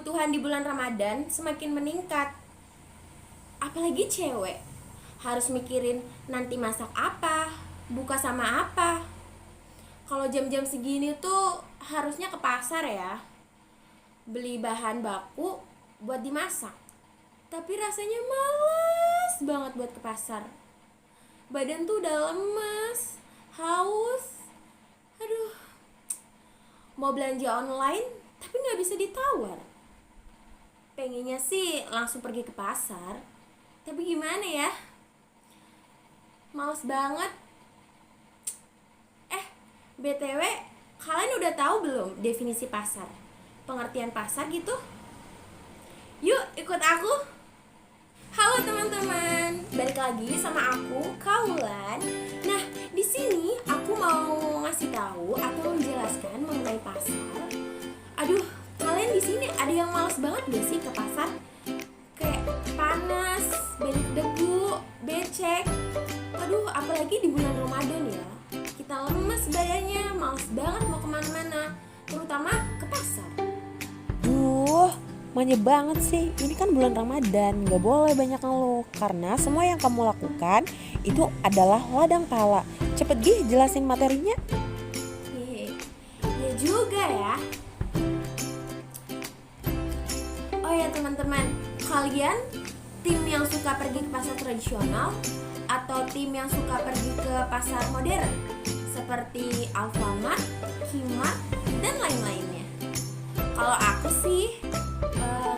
kebutuhan di bulan Ramadan semakin meningkat. Apalagi cewek, harus mikirin nanti masak apa, buka sama apa. Kalau jam-jam segini tuh harusnya ke pasar ya, beli bahan baku buat dimasak. Tapi rasanya malas banget buat ke pasar. Badan tuh udah lemes, haus. Aduh, mau belanja online tapi gak bisa ditawar. Pengennya sih langsung pergi ke pasar, tapi gimana ya, males banget. BTW, kalian udah tahu belum definisi pasar? Pengertian pasar gitu? Yuk ikut aku. Halo teman-teman, balik lagi sama aku, Kaulan. Nah, di sini aku mau ngasih tahu atau menjelaskan mengenai pasar. Aduh, kalian di sini ada yang malas banget gak sih ke pasar? Kayak panas, banyak debu, becek. Aduh, apalagi di bulan Ramadan ya. Kita lemes badannya, malas banget mau kemana-mana, terutama ke pasar. Manja banget sih, ini kan bulan Ramadan, gak boleh banyak ngeluh. Karena semua yang kamu lakukan itu adalah ladang pahala. Cepet Gih jelasin materinya. Ya juga ya. Oh ya teman-teman, kalian tim yang suka pergi ke pasar tradisional atau tim yang suka pergi ke pasar modern seperti Alfamart, Kmart, dan lain-lainnya? Kalau aku sih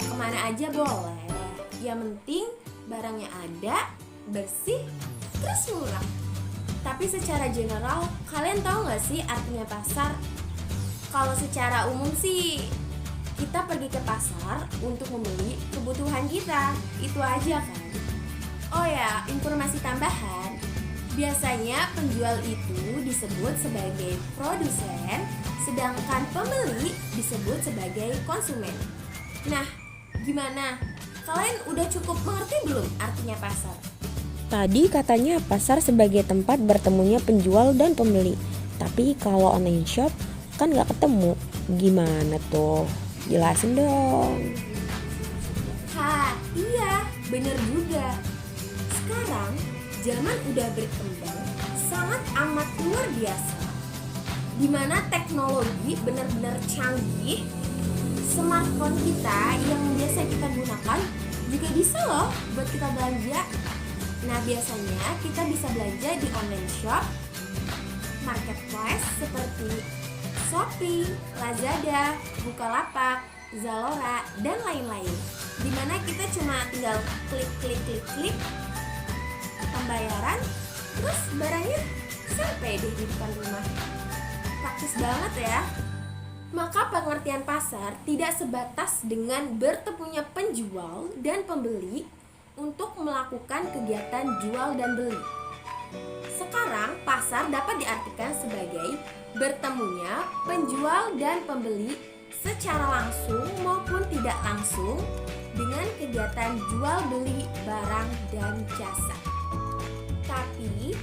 kemana aja boleh, yang penting barangnya ada, bersih, terus murah. Tapi secara general, kalian tahu gak sih artinya pasar? Kalau secara umum sih, kita pergi ke pasar untuk membeli kebutuhan kita, itu aja kan. Oh ya, informasi tambahan, biasanya penjual itu disebut sebagai produsen, sedangkan pembeli disebut sebagai konsumen. Nah, gimana? Kalian udah cukup mengerti belum artinya pasar? Tadi katanya pasar sebagai tempat bertemunya penjual dan pembeli. Tapi kalau online shop kan gak ketemu. Gimana tuh? Jelasin dong. Iya, bener juga. Sekarang zaman udah berkembang sangat amat luar biasa, dimana teknologi benar-benar canggih. Smartphone kita yang biasa kita gunakan juga bisa loh buat kita belanja. Nah, biasanya kita bisa belanja di online shop, marketplace seperti Shopee, Lazada, Bukalapak, Zalora, dan lain-lain, dimana kita cuma tinggal klik pembayaran, terus barangnya sampai di depan rumah. Praktis banget ya. Maka pengertian pasar tidak sebatas dengan bertemunya penjual dan pembeli untuk melakukan kegiatan jual dan beli. Sekarang pasar dapat diartikan sebagai bertemunya penjual dan pembeli secara langsung maupun tidak langsung dengan kegiatan jual beli barang dan jasa. Tapi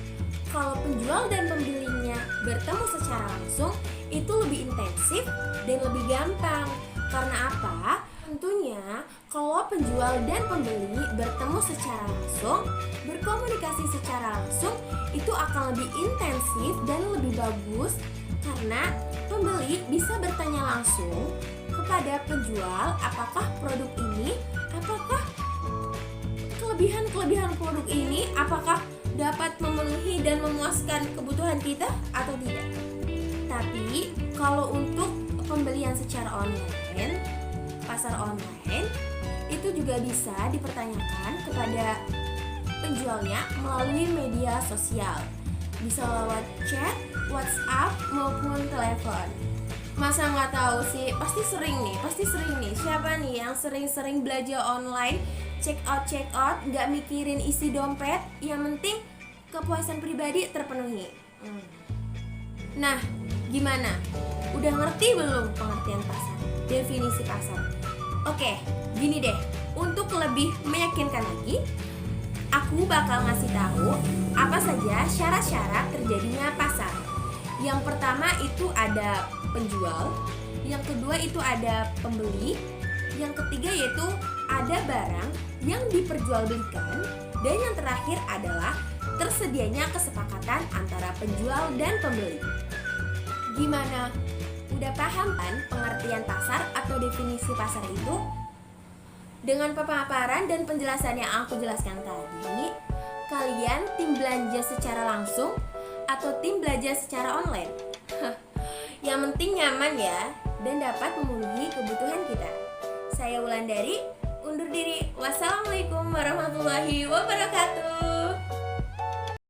kalau penjual dan pembelinya bertemu secara langsung, itu lebih intensif dan lebih gampang. Karena apa? Tentunya kalau penjual dan pembeli bertemu secara langsung, berkomunikasi secara langsung, itu akan lebih intensif dan lebih bagus. Karena pembeli bisa bertanya langsung kepada penjual apakah produk ini, apakah kelebihan produk ini, apakah dapat memenuhi dan memuaskan kebutuhan kita atau tidak. Tapi kalau untuk pembelian secara online, pasar online itu juga bisa dipertanyakan kepada penjualnya melalui media sosial. Bisa lewat chat, WhatsApp maupun telepon. Masa nggak tahu sih? Pasti sering nih. Siapa nih yang sering-sering belanja online, check out, nggak mikirin isi dompet, yang penting kepuasan pribadi terpenuhi. Nah, gimana? Udah ngerti belum pengertian pasar? Definisi pasar? Oke, gini deh. Untuk lebih meyakinkan lagi, aku bakal ngasih tahu apa saja syarat-syarat terjadinya pasar. Yang pertama itu ada penjual, yang kedua itu ada pembeli, Yang ketiga yaitu ada barang yang diperjualbelikan. Dan yang terakhir adalah tersedianya kesepakatan antara penjual dan pembeli. Gimana? Udah paham kan pengertian pasar atau definisi pasar itu? Dengan pemaparan dan penjelasan yang aku jelaskan tadi, kalian tim belanja secara langsung atau tim belanja secara online? Yang penting nyaman ya, dan dapat memenuhi kebutuhan kita. Saya Wulandari, undur diri. Wassalamualaikum warahmatullahi wabarakatuh.